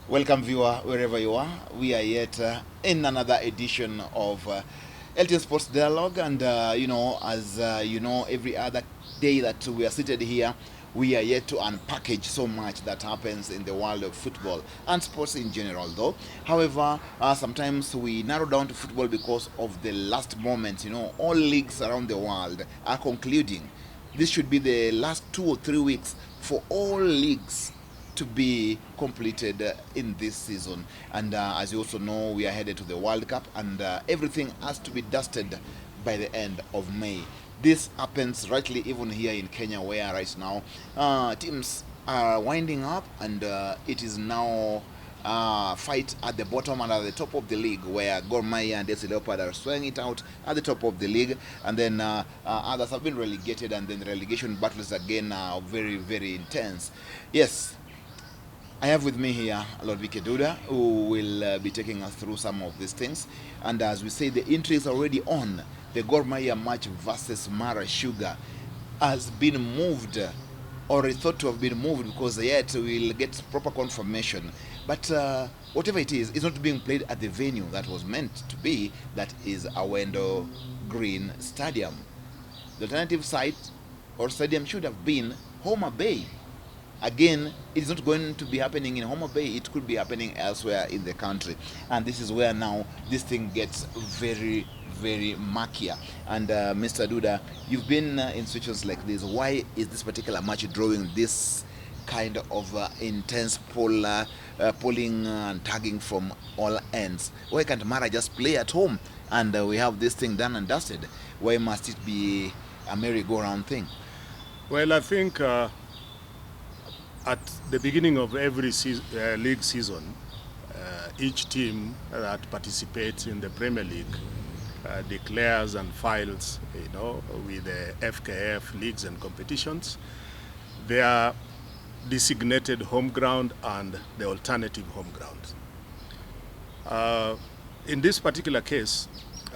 Welcome, viewer, wherever you are. We are yet in another edition of LTN Sports Dialogue, and as every other day that we are seated here, we are yet to unpackage so much that happens in the world of football and sports in general, though. However, sometimes we narrow down to football because of the last moments. All leagues around the world are concluding. This should be the last 2 or 3 weeks for all leagues to be completed in this season. And as you also know, we are headed to the World Cup, and everything has to be dusted by the end of May. This happens rightly even here in Kenya, where right now teams are winding up, and it is now fight at the bottom and at the top of the league, where Gor Mahia and FC Leopard are swaying it out at the top of the league, and then others have been relegated, and then the relegation battles again are very, very intense. Yes, I have with me here Lordvic Aduda, who will be taking us through some of these things. And as we say, the intrigue is already on. The Gor Mahia match versus Mara Sugar has been moved, or is thought to have been moved, because yet we'll get proper confirmation. But whatever it is, it's not being played at the venue that was meant to be, that is Awendo Green Stadium. The alternative site or stadium should have been Homa Bay. Again, it's not going to be happening in Homa Bay. It could be happening elsewhere in the country, and this is where now this thing gets very, very murkier. And Mr. Aduda, you've been in situations like this. Why is this particular match drawing this kind of intense pulling and tagging from all ends? Why can't Mara just play at home and we have this thing done and dusted? Why must it be a merry-go-round thing? Well, I think at the beginning of every league season, each team that participates in the Premier League declares and files, with the FKF leagues and competitions, their designated home ground and the alternative home ground. In this particular case,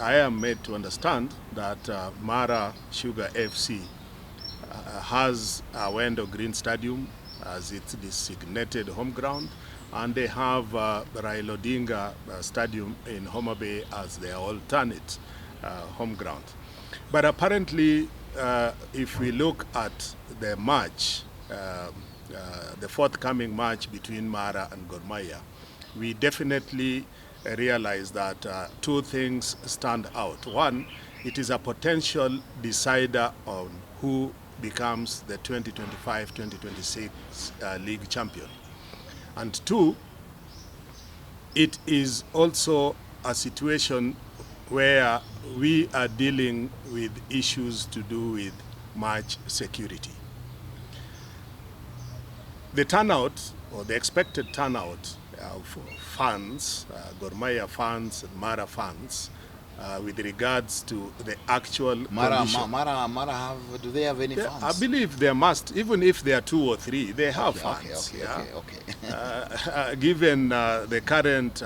I am made to understand that Mara Sugar FC has Awendo Green Stadium as its designated home ground, and they have Raila Odinga Stadium in Homa Bay as their alternate home ground. But apparently, if we look at the match, the forthcoming match between Mara and Gor Mahia, we definitely realize that two things stand out. One, it is a potential decider on who becomes the 2025-2026 league champion. And two, it is also a situation where we are dealing with issues to do with match security. The turnout, or the expected turnout of fans, Gor Mahia fans and Mara fans, with regards to the actual condition. Mara do they have any fans? I believe they must, even if they are 2 or 3, they have fans. Okay. Given the current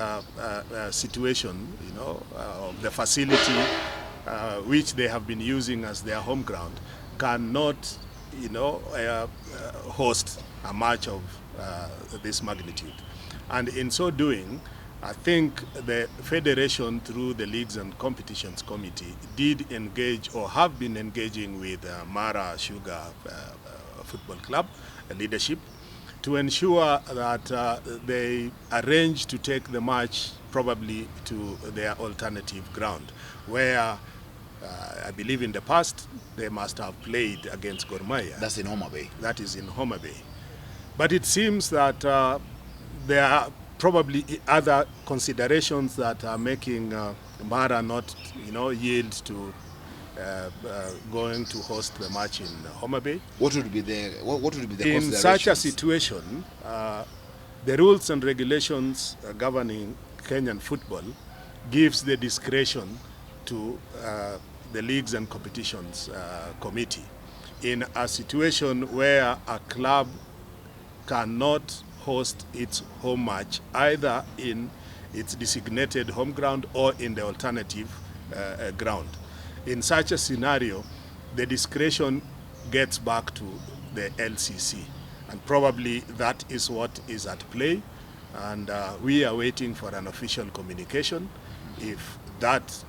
situation, of the facility which they have been using as their home ground, cannot, host a match of this magnitude. And in so doing, I think the Federation, through the Leagues and Competitions Committee, did engage or have been engaging with Mara Sugar Football Club leadership to ensure that they arrange to take the match probably to their alternative ground, where I believe in the past they must have played against Gor Mahia. That's in Homa Bay. That is in Homa Bay. But it seems that there are probably other considerations that are making Mara not, yield to going to host the match in Homa Bay. What would be the in such a situation? The rules and regulations governing Kenyan football gives the discretion to the Leagues and Competitions Committee in a situation where a club cannot host its home match either in its designated home ground or in the alternative ground. In such a scenario, the discretion gets back to the LCC, and probably that is what is at play and we are waiting for an official communication. If that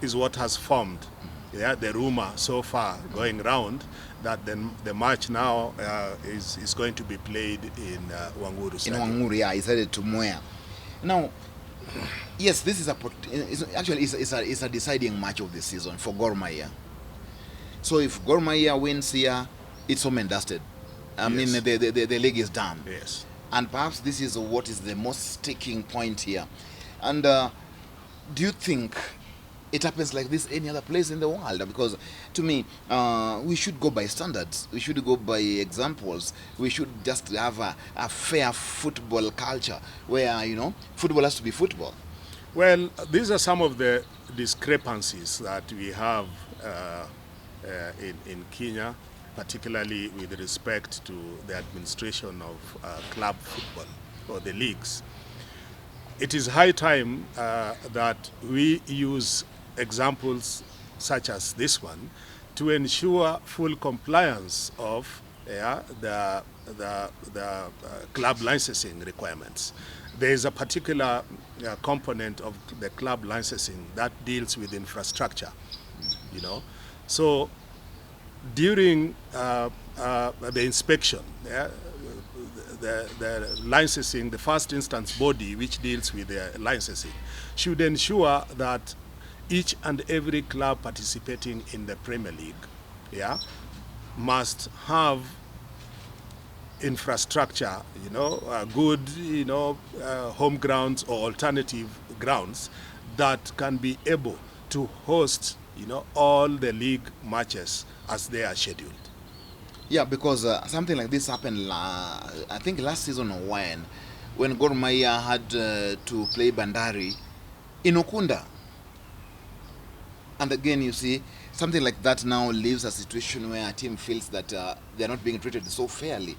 is what has formed, yeah, the rumor so far going round, that then the match now is going to be played in Wanguru Stadium. In Wanguru, yeah, it's headed to Moya. Now, yes, this is it's a deciding match of the season for Gor Mahia. So if Gor Mahia wins here, it's home and dusted. I mean, the league is done. Yes. And perhaps this is what is the most sticking point here. And do you think it happens like this any other place in the world? Because to me, we should go by standards. We should go by examples. We should just have a fair football culture where, you know, football has to be football. Well, these are some of the discrepancies that we have in Kenya, particularly with respect to the administration of club football or the leagues. It is high time that we use examples such as this one to ensure full compliance of the club licensing requirements. There is a particular component of the club licensing that deals with infrastructure, you know. So during the inspection, the licensing, the first instance body which deals with the licensing, should ensure that each and every club participating in the Premier League, must have infrastructure, you know, good, you know, home grounds or alternative grounds that can be able to host, you know, all the league matches as they are scheduled. Yeah, because something like this happened, I think last season when Gor Mahia had to play Bandari in Okunda. And again, you see, something like that now leaves a situation where a team feels that they're not being treated so fairly.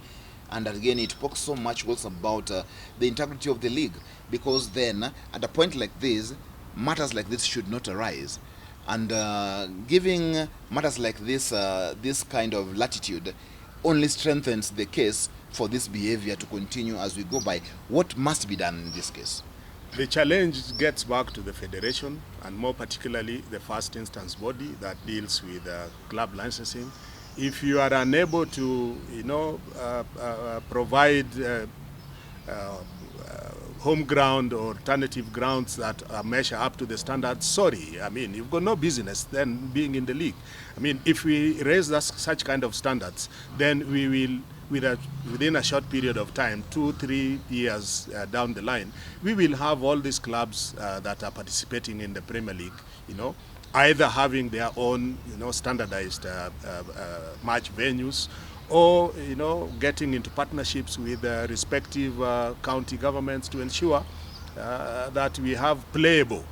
And again, it talks so much also about the integrity of the league, because then at a point like this, matters like this should not arise. And giving matters like this this kind of latitude only strengthens the case for this behavior to continue as we go by. What must be done in this case? The challenge gets back to the federation, and more particularly the first instance body that deals with club licensing. If you are unable to, you know, provide home ground or alternative grounds that measure up to the standards, sorry, I mean, you've got no business then being in the league. I mean, if we raise such kind of standards, then we will, within a short period of time, 2-3 years down the line, we will have all these clubs that are participating in the Premier League, you know, either having their own, you know, standardized match venues, or, you know, getting into partnerships with respective county governments to ensure that we have playable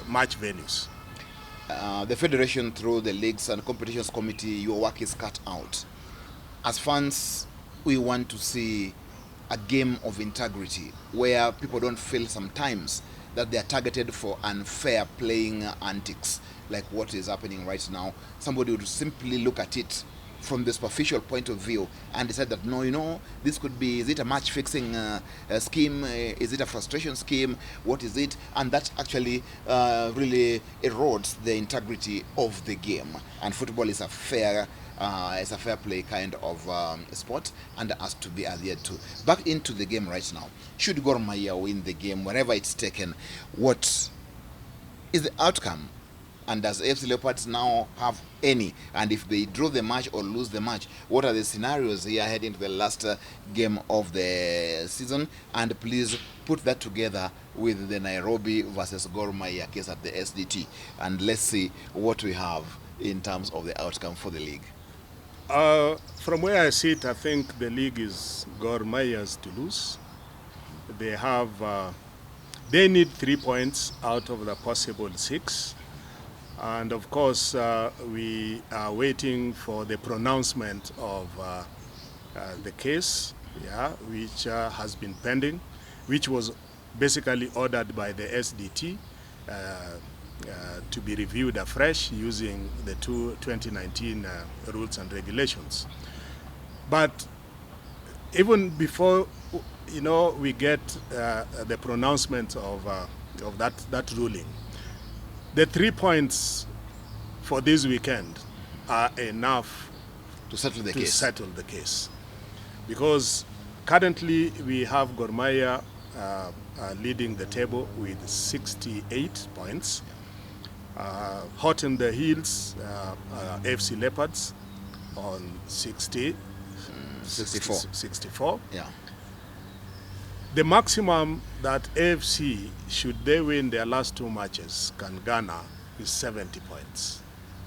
match venues. The federation, through the leagues and competitions committee, your work is cut out. As fans, we want to see a game of integrity where people don't feel sometimes that they are targeted for unfair playing antics like what is happening right now. Somebody would simply look at it from the superficial point of view and decide that, no, you know, this could be, is it a match fixing scheme? Is it a frustration scheme? What is it? And that actually really erodes the integrity of the game. And football is a fair play kind of sport, and has to be adhered to. Back into the game right now. Should Gor Mahia win the game, wherever it's taken, what is the outcome? And does AFC Leopards now have any? And if they draw the match or lose the match, what are the scenarios here heading to the last game of the season? And please put that together with the Nairobi versus Gor Mahia case at the SDT. And let's see what we have in terms of the outcome for the league. From where I sit, I think the league is Gor Mahia's to lose. They have, they need 3 points out of the possible 6. And of course, we are waiting for the pronouncement of the case, which has been pending, which was basically ordered by the SDT to be reviewed afresh using the 2019 rules and regulations. But even before you know, we get the pronouncement of that ruling, the 3 points for this weekend are enough to settle the case. Because currently we have Gor Mahia leading the table with 68 points. Hot in the heels, AFC Leopards on 64. Yeah. The maximum that AFC, should they win their last 2 matches, can garner is 70 points.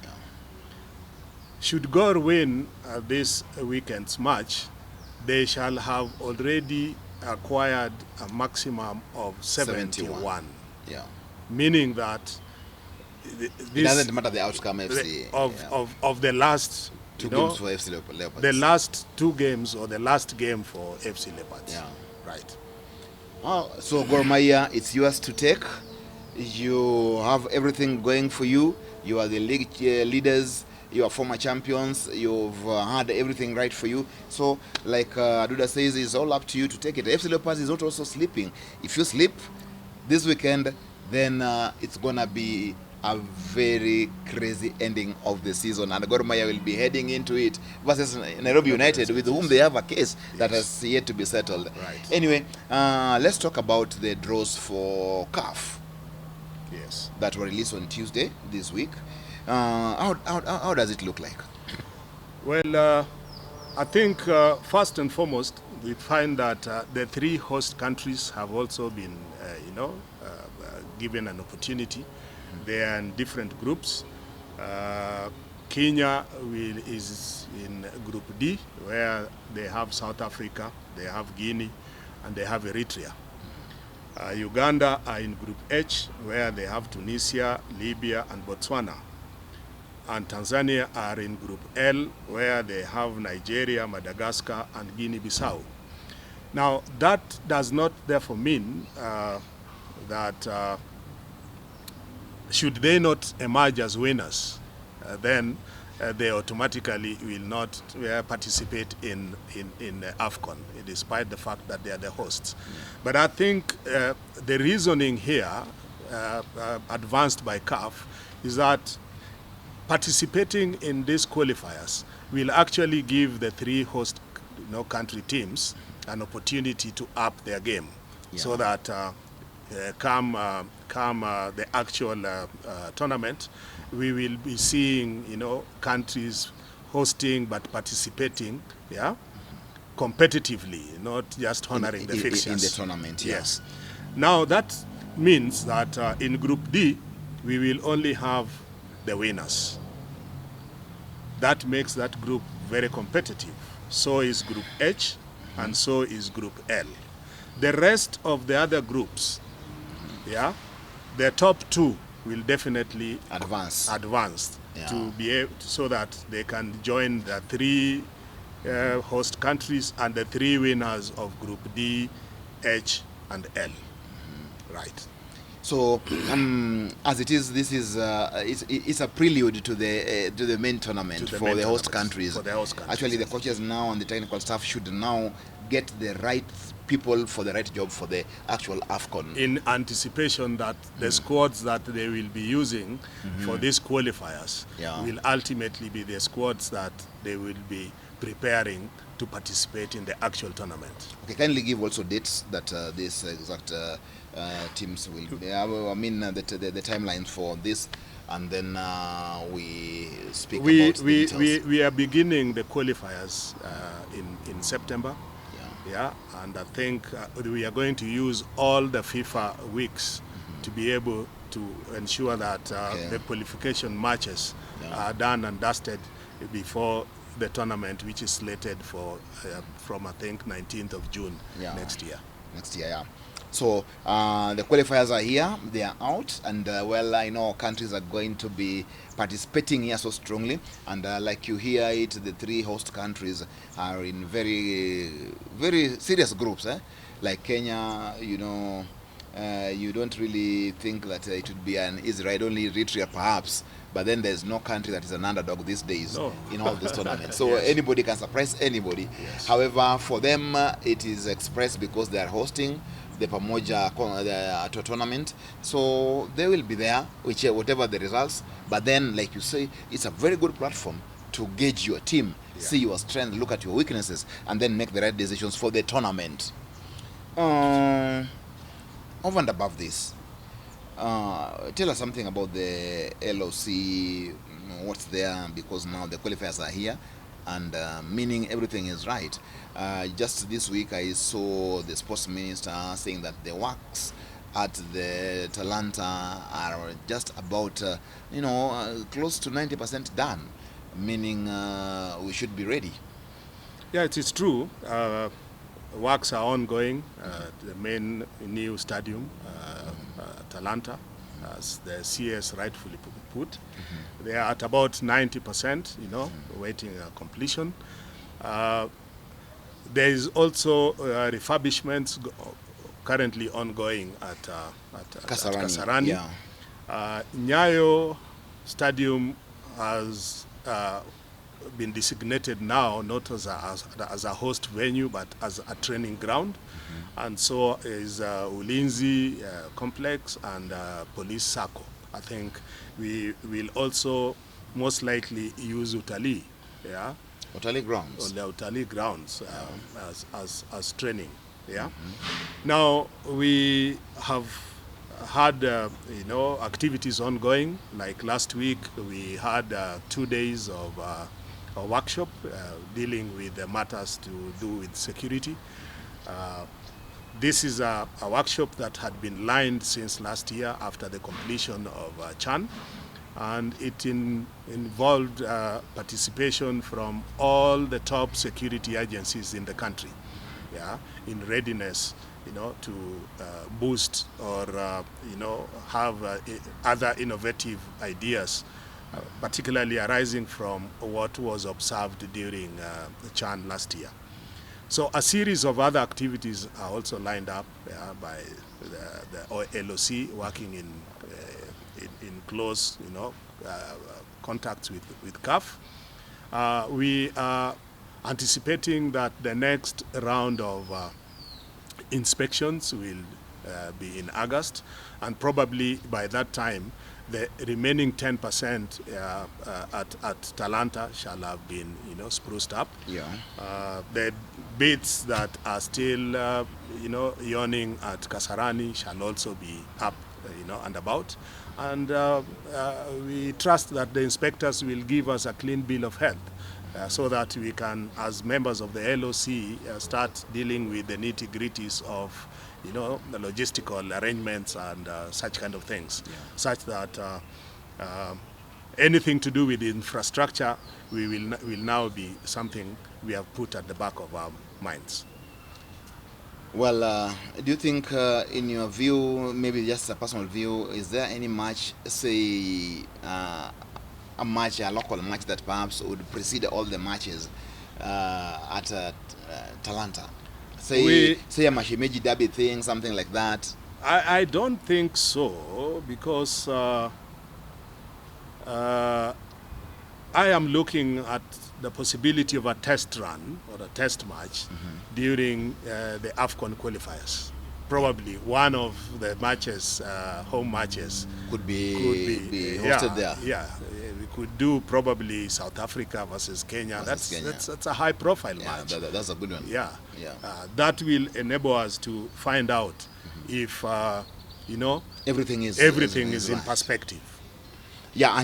Yeah. Should Gor win this weekend's match, they shall have already acquired a maximum of 71. Yeah. Meaning that It doesn't matter the outcome, FC. Of the last 2 games for FC Leopards. The last 2 games or the last game for FC Leopards. Yeah. Right. Oh, so Gor Mahia, it's yours to take. You have everything going for you. You are the league leaders. You are former champions. You've had everything right for you. So, like Aduda says, it's all up to you to take it. FC Leopards is not also sleeping. If you sleep this weekend, then it's going to be a very crazy ending of the season, and Gor Mahia will be heading into it versus Nairobi United, with whom they have a case that has yet to be settled. Right. Anyway, let's talk about the draws for CAF. Yes. That were released on Tuesday this week. How does it look like? Well, I think first and foremost, we find that the 3 host countries have also been, given an opportunity. They are in different groups. Kenya is in Group D, where they have South Africa, they have Guinea, and they have Eritrea. Uganda are in Group H, where they have Tunisia, Libya, and Botswana. And Tanzania are in Group L, where they have Nigeria, Madagascar, and Guinea-Bissau. Now, that does not therefore mean that should they not emerge as winners, then they automatically will not participate in AFCON, despite the fact that they are the hosts. But I think the reasoning here, advanced by CAF, is that participating in these qualifiers will actually give the 3 host country teams an opportunity to up their game, so that come the actual tournament, we will be seeing countries hosting but participating, competitively, not just honoring the fixtures in the tournament. Yes. Now that means that in Group D we will only have the winners. That makes that group very competitive. So is Group H, and so is Group L. The rest of the other groups, the top 2 will definitely advance to be able so that they can join the 3 host countries and the 3 winners of Group D, H, and L. Right. So, as it is, this is it's a prelude to the main tournament for the host countries. Actually, the coaches now and the technical staff should now get the right people for the right job for the actual AFCON. In anticipation that the squads that they will be using for these qualifiers will ultimately be the squads that they will be preparing to participate in the actual tournament. Okay, kindly give also dates that these exact teams will be. I mean the timelines for this, and then we speak about the details. We are beginning the qualifiers in September. And I think we are going to use all the FIFA weeks to be able to ensure that the qualification matches are done and dusted before the tournament, which is slated for from I think 19th of June next year. So the qualifiers are here, they are out, and well, I know countries are going to be participating here so strongly, and like you hear it, the 3 host countries are in very, very serious groups, like Kenya, you don't really think that it would be an easy ride, only Eritrea perhaps. But then there's no country that is an underdog these days in all these tournaments. So anybody can surprise anybody. However, for them, it is expressed because they are hosting the Pamoja tournament. So they will be there, whatever the results. But then, like you say, it's a very good platform to gauge your team, see your strength, look at your weaknesses, and then make the right decisions for the tournament. Over and above this, tell us something about the LOC, what's there, because now the qualifiers are here, and meaning everything is right. Just this week I saw the sports minister saying that the works at the Talanta are just about, close to 90% done, meaning we should be ready. Yeah, it is true. Works are ongoing. The main new stadium, Talanta, as the CS rightfully put, they are at about 90%, waiting completion. There is also refurbishments currently ongoing at Kasarani. Yeah. Nyayo Stadium has been designated now not as a host venue but as a training ground, and so is Ulinzi complex and police circle. I think we will also most likely use Utalii, Utalii grounds. On the Utalii grounds as training. Now we have had activities ongoing. Like last week we had 2 days of a workshop dealing with the matters to do with security. This is a workshop that had been lined since last year after the completion of Chan, and it involved participation from all the top security agencies in the country, in readiness, to boost or have other innovative ideas, particularly arising from what was observed during the Chan last year. So a series of other activities are also lined up by the LOC, working in close contacts with CAF. We are anticipating that the next round of inspections will be in August, and probably by that time the remaining 10% at Talanta shall have been spruced up. The bits that are still yawning at Kasarani shall also be up and about, and we trust that the inspectors will give us a clean bill of health, so that we can, as members of the LOC, start dealing with the nitty-gritties of the logistical arrangements and such kind of things, such that anything to do with the infrastructure will now be something we have put at the back of our minds. Well, do you think, in your view, maybe just a personal view, is there any match, say, a local match that perhaps would precede all the matches at Talanta? Say a Mashimeji Derby thing, something like that? I don't think so, because I am looking at the possibility of a test run or a test match during the AFCON qualifiers. Probably one of the matches, home matches, could be hosted there. Yeah, we could do probably South Africa versus Kenya. That's a high-profile match. That's a good one. That will enable us to find out if everything is in perspective. Yeah,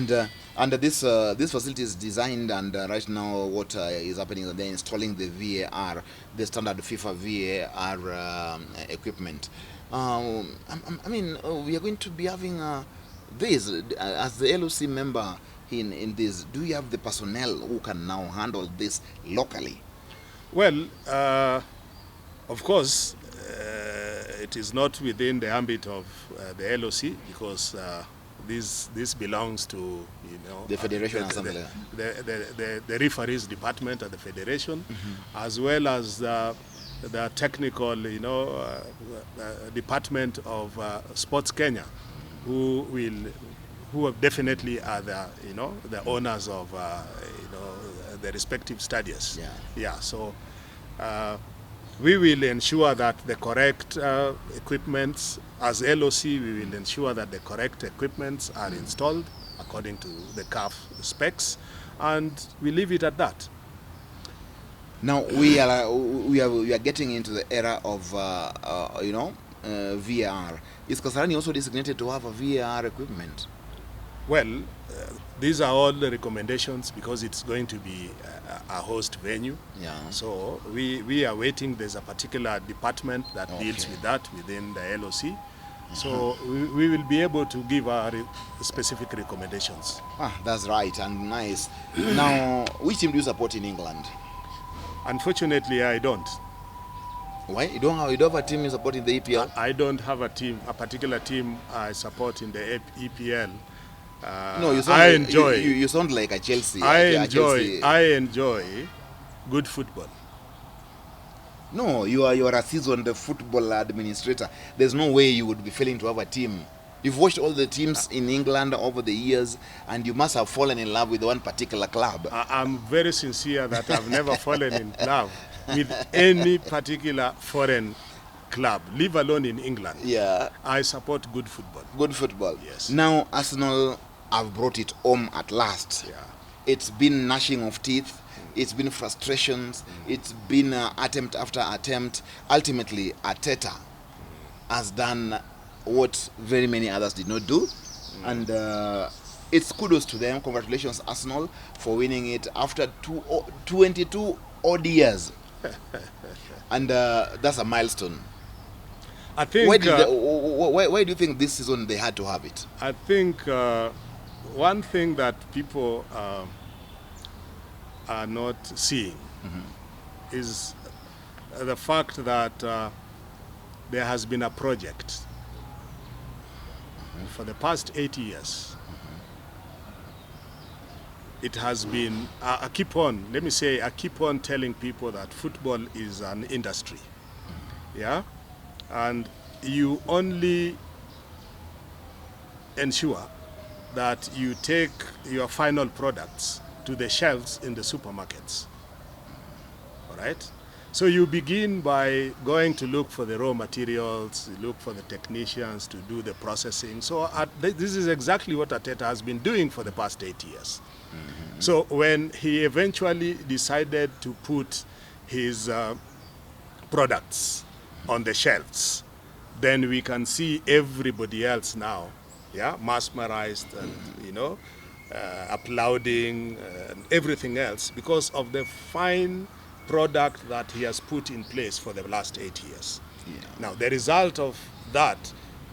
and this facility is designed, and right now what is happening is they're installing the VAR, the standard FIFA VAR equipment. I mean, we are going to be having this as the LOC member in this. Do you have the personnel who can now handle this locally? Well, of course, it is not within the ambit of the LOC, because this belongs to the federation, the referees department at the federation, as well as the technical, department of Sports Kenya, who definitely are the owners of the respective stadiums. Yeah. So we will ensure that the correct equipments, as LOC, we will ensure that the correct equipments are installed according to the CAF specs, and we leave it at that. Now we are getting into the era of VAR. Is Kasarani also designated to have a VAR equipment? Well, these are all the recommendations because it's going to be a host venue. Yeah. So we are waiting. There's a particular department that deals with that within the LOC. So we will be able to give our specific recommendations. That's right, and nice. Now, which team do you support in England? Unfortunately, I don't. Why? You don't have a team you support in the EPL? I don't have a particular team I support in the EPL. No, you sound like a Chelsea. I enjoy good football. No, you are a seasoned football administrator. There's no way you would be failing to have a team. You've watched all the teams in England over the years, and you must have fallen in love with one particular club. I'm very sincere that I've never fallen in love with any particular foreign club, leave alone in England. Yeah. I support good football. Good football. Yes. Now, Arsenal have brought it home at last. Yeah. It's been gnashing of teeth. It's been frustrations. It's been attempt after attempt. Ultimately, Arteta has done what very many others did not do. And it's kudos to them. Congratulations, Arsenal, for winning it after 22 odd years. And that's a milestone. I think. Why do you think this season they had to have it? I think one thing that people are not seeing is the fact that there has been a project for the past 8 years. It has been, I keep on telling people that football is an industry. Yeah? And you only ensure that you take your final products to the shelves in the supermarkets. All right? So you begin by going to look for the raw materials, look for the technicians to do the processing. So this is exactly what Arteta has been doing for the past 8 years. So when he eventually decided to put his products on the shelves, then we can see everybody else now, mesmerized and applauding and everything else because of the fine product that he has put in place for the last 8 years. Yeah. Now the result of that,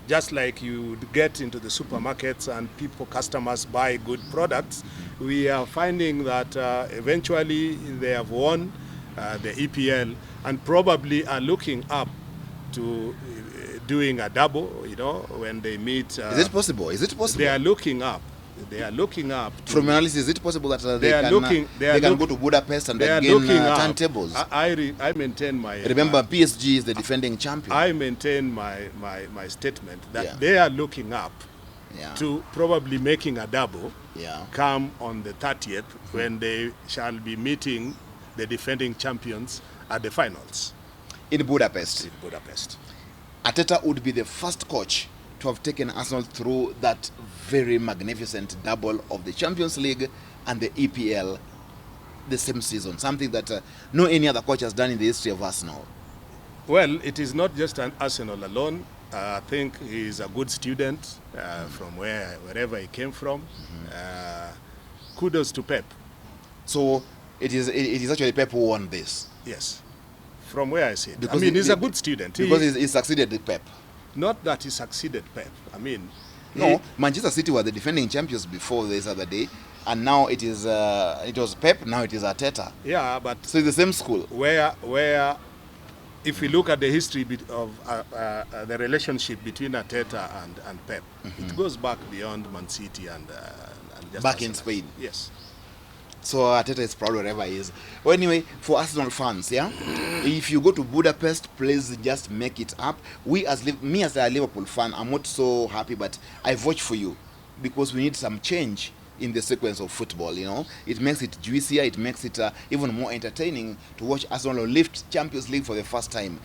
just like you get into the supermarkets and customers buy good products, we are finding that eventually they have won the EPL and probably are looking up to doing a double, when they meet. Is it possible? They are looking up. They are looking up. From analysis, is it possible that they can go to Budapest and again turntables? I maintain my. Remember, PSG is the defending champion. I maintain my statement that they are looking up to probably making a double. Come on the 30th when they shall be meeting the defending champions at the finals in Budapest. Arteta would be the first coach to have taken Arsenal through that very magnificent double of the Champions League and the EPL the same season, something that no any other coach has done in the history of Arsenal. Well, it is not just an Arsenal alone. I think he's a good student from wherever he came from. Kudos to Pep. So it is actually Pep who won this. Yes, from where I see it. Because he's a good student. Because he succeeded with Pep. Not that he succeeded Pep. Manchester City were the defending champions before this other day, and now it was Pep. Now it is Arteta. Yeah, but so it's the same school. Where if we look at the history of the relationship between Arteta and Pep, it goes back beyond Man City and just back in Spain. Yes. So Arteta is proud wherever he is. Well, anyway, for Arsenal fans, yeah, if you go to Budapest, please just make it up. Me as a Liverpool fan, I'm not so happy, but I vote for you because we need some change in the sequence of football. You know, it makes it juicier, it makes it even more entertaining to watch Arsenal lift Champions League for the first time.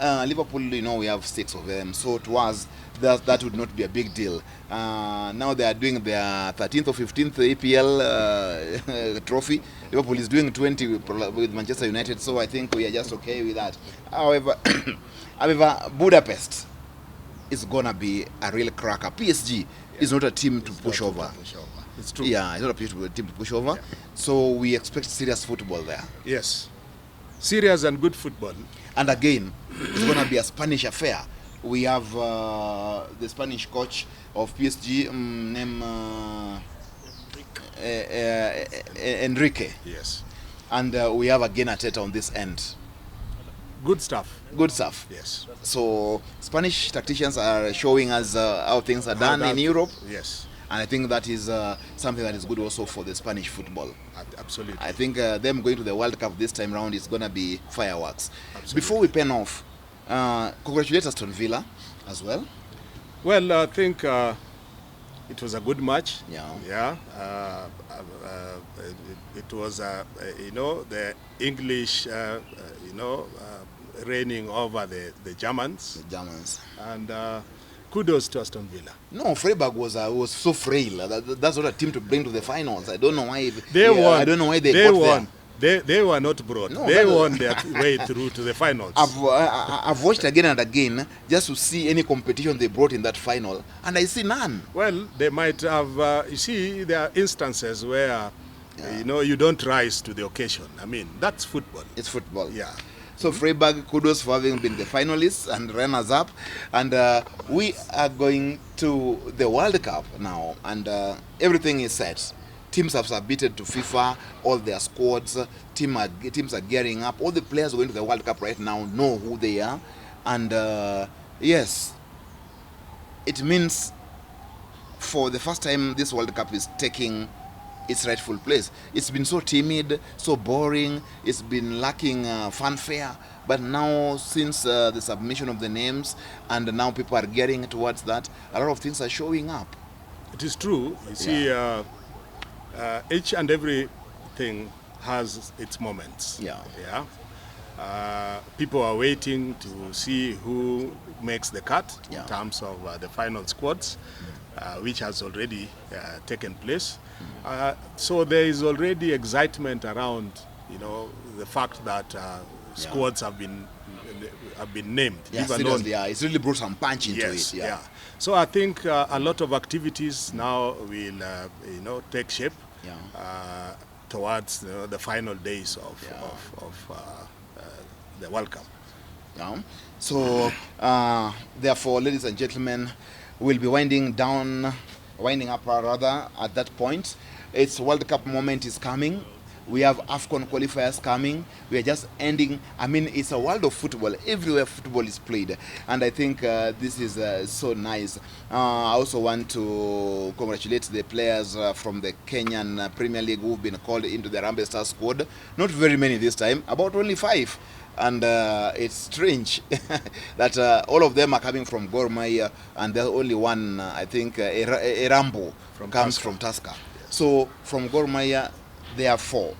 Liverpool, you know, we have 6 of them, so to us that would not be a big deal. Now they are doing their 13th or 15th APL trophy. Liverpool is doing 20 with Manchester United, so I think we are just okay with that. However, Budapest is gonna be a real cracker. PSG is not a team to push over. It's true. Yeah, it's not a team to push over. Yeah. So we expect serious football there. Yes, serious and good football. And again, it's going to be a Spanish affair. We have the Spanish coach of PSG, named Enrique. Yes. And we have again Arteta on this end. Good stuff. Good stuff. Yes. So Spanish tacticians are showing us how things are done in Europe. Yes. And I think that is something that is good also for the Spanish football. Absolutely. I think them going to the World Cup this time round is going to be fireworks. Absolutely. Before we pen off, congratulate Aston Villa as well. Well, I think it was a good match. Yeah. Yeah. It was, you know, the English, you know, reigning over the Germans. The Germans. And kudos to Aston Villa. No, Freiburg was so frail. That's not a team to bring to the finals. I don't know why they won. I don't know why they won. They were not brought. No, they won their way through to the finals. I've watched again and again just to see any competition they brought in that final, and I see none. Well, they might have. You see, there are instances where you know you don't rise to the occasion. I mean, that's football. It's football. Yeah. So Freiburg, kudos for having been the finalists and runners up, and we are going to the World Cup now, and everything is set. Teams have submitted to FIFA all their squads. Teams are gearing up. All the players going to the World Cup right now know who they are, and yes, it means for the first time this World Cup is taking its rightful place. It's been so timid, so boring. It's been lacking fanfare. But now, since the submission of the names, and now people are getting towards that, a lot of things are showing up. It is true. You see, each and every thing has its moments. Yeah. Yeah. People are waiting to see who makes the cut in terms of the final squads, which has already taken place. So there is already excitement around, you know, the fact that squads have been named. Yeah, seriously, it's really brought some punch into it. Yeah. So I think a lot of activities now will, you know, take shape towards the final days of the World Cup. Yeah. So therefore, ladies and gentlemen, we'll be winding up at that point. It's World Cup moment is coming. We have AFCON qualifiers coming. We are just ending. I mean, it's a world of football. Everywhere football is played. And I think this is so nice. I also want to congratulate the players from the Kenyan Premier League who've been called into the Harambee Stars squad. Not very many this time, about only 5. And it's strange that all of them are coming from Gor Mahia, and there's only one, I think, Erambo comes from Tusker. Yes. So from Gor Mahia, there are 4.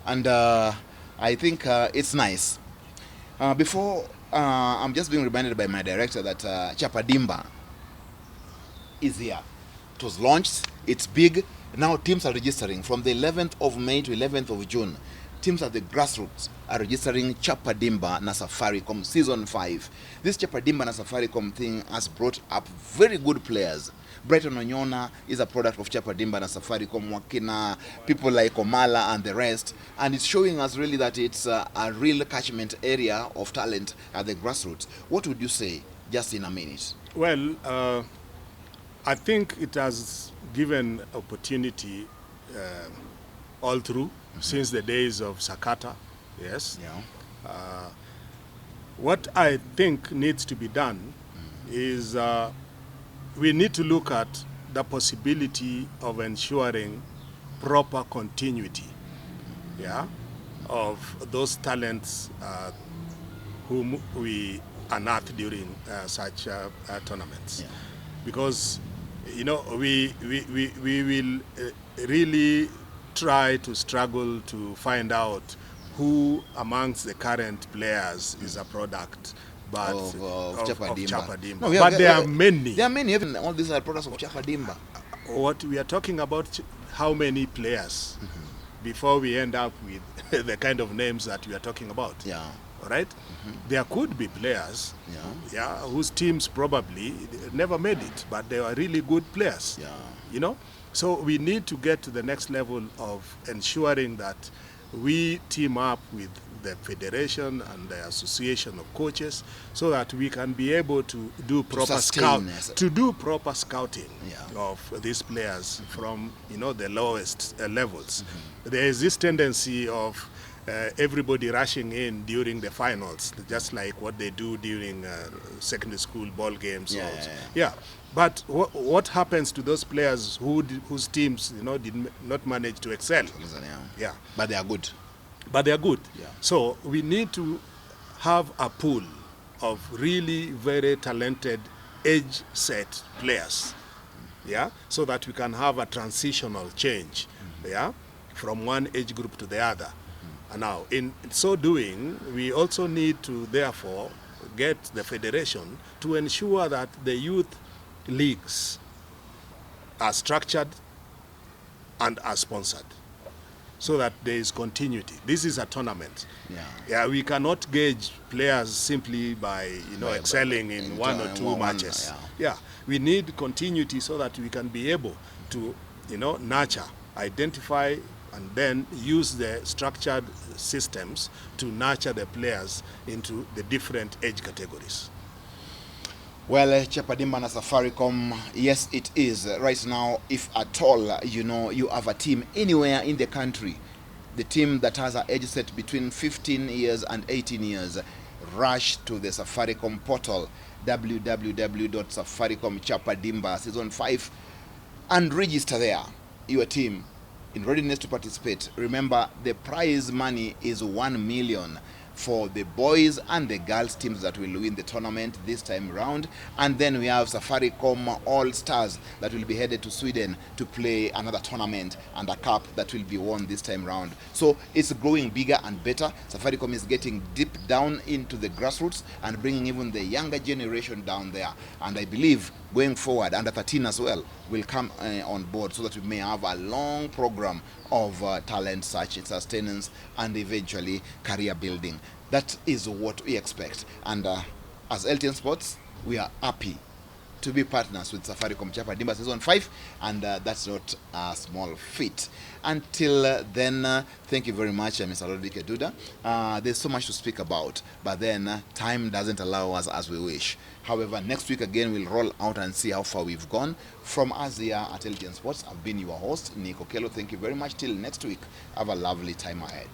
And I think it's nice. Before, I'm just being reminded by my director that Chapa Dimba is here. It was launched, it's big. Now teams are registering from the 11th of May to 11th of June. Teams at the grassroots are registering Chapa Dimba na Safaricom Season 5. This Chapa Dimba na Safaricom thing has brought up very good players. Brighton Onyona is a product of Chapa Dimba na Safaricom, Wakina, people like Omala and the rest. And it's showing us really that it's a real catchment area of talent at the grassroots. What would you say, just in a minute? Well, I think it has given opportunity all through. Since the days of Sakata, yes. Yeah. What I think needs to be done is we need to look at the possibility of ensuring proper continuity, yeah, of those talents whom we unearth during such tournaments. Yeah. Because, you know, we will really try to struggle to find out who amongst the current players is a product of Chapa Dimba. Chapa Dimba. No, But there are many. There are many. Even all these are products of Chapa Dimba. What we are talking about, how many players before we end up with the kind of names that we are talking about. Yeah. All right? There could be players whose teams probably never made it, but they were really good players. Yeah. You know? So we need to get to the next level of ensuring that we team up with the federation and the association of coaches so that we can be able to do proper scouting of these players from, you know, the lowest levels. There is this tendency of everybody rushing in during the finals, just like what they do during secondary school ball games. But what happens to those players whose teams, you know, did not manage to excel? But they are good. But they are good. Yeah. So we need to have a pool of really very talented age-set players, so that we can have a transitional change, from one age group to the other. And now, in so doing, we also need to therefore get the federation to ensure that the youth leagues are structured and are sponsored, so that there is continuity. This is a tournament. We cannot gauge players simply by, you know, excelling in one or two matches. We need continuity so that we can be able to, you know, nurture, identify, and then use the structured systems to nurture the players into the different age categories. Well, Chapa Dimba and Safaricom, yes, it is. Right now, if at all, you know, you have a team anywhere in the country, the team that has an age set between 15 years and 18 years, rush to the Safaricom portal, www.safaricom Chapa Dimba Season 5, and register there your team in readiness to participate. Remember, the prize money is 1 million for the boys and the girls teams that will win the tournament this time round. And then we have Safaricom All Stars that will be headed to Sweden to play another tournament and a cup that will be won this time round. So it's growing bigger and better. Safaricom is getting deep down into the grassroots and bringing even the younger generation down there. And I believe going forward, under 13 as well will come on board, so that we may have a long program of talent search, sustenance, and eventually career building. That is what we expect. And as LTN Sports, we are happy to be partners with Safaricom Chapa Dimba Season 5, and that's not a small feat. Until then, thank you very much, Mr. Lordvic Aduda. There's so much to speak about, but then time doesn't allow us as we wish. However, next week again, we'll roll out and see how far we've gone. From us here at LTN Sports, I've been your host, Nico Kello. Thank you very much. Till next week, have a lovely time ahead.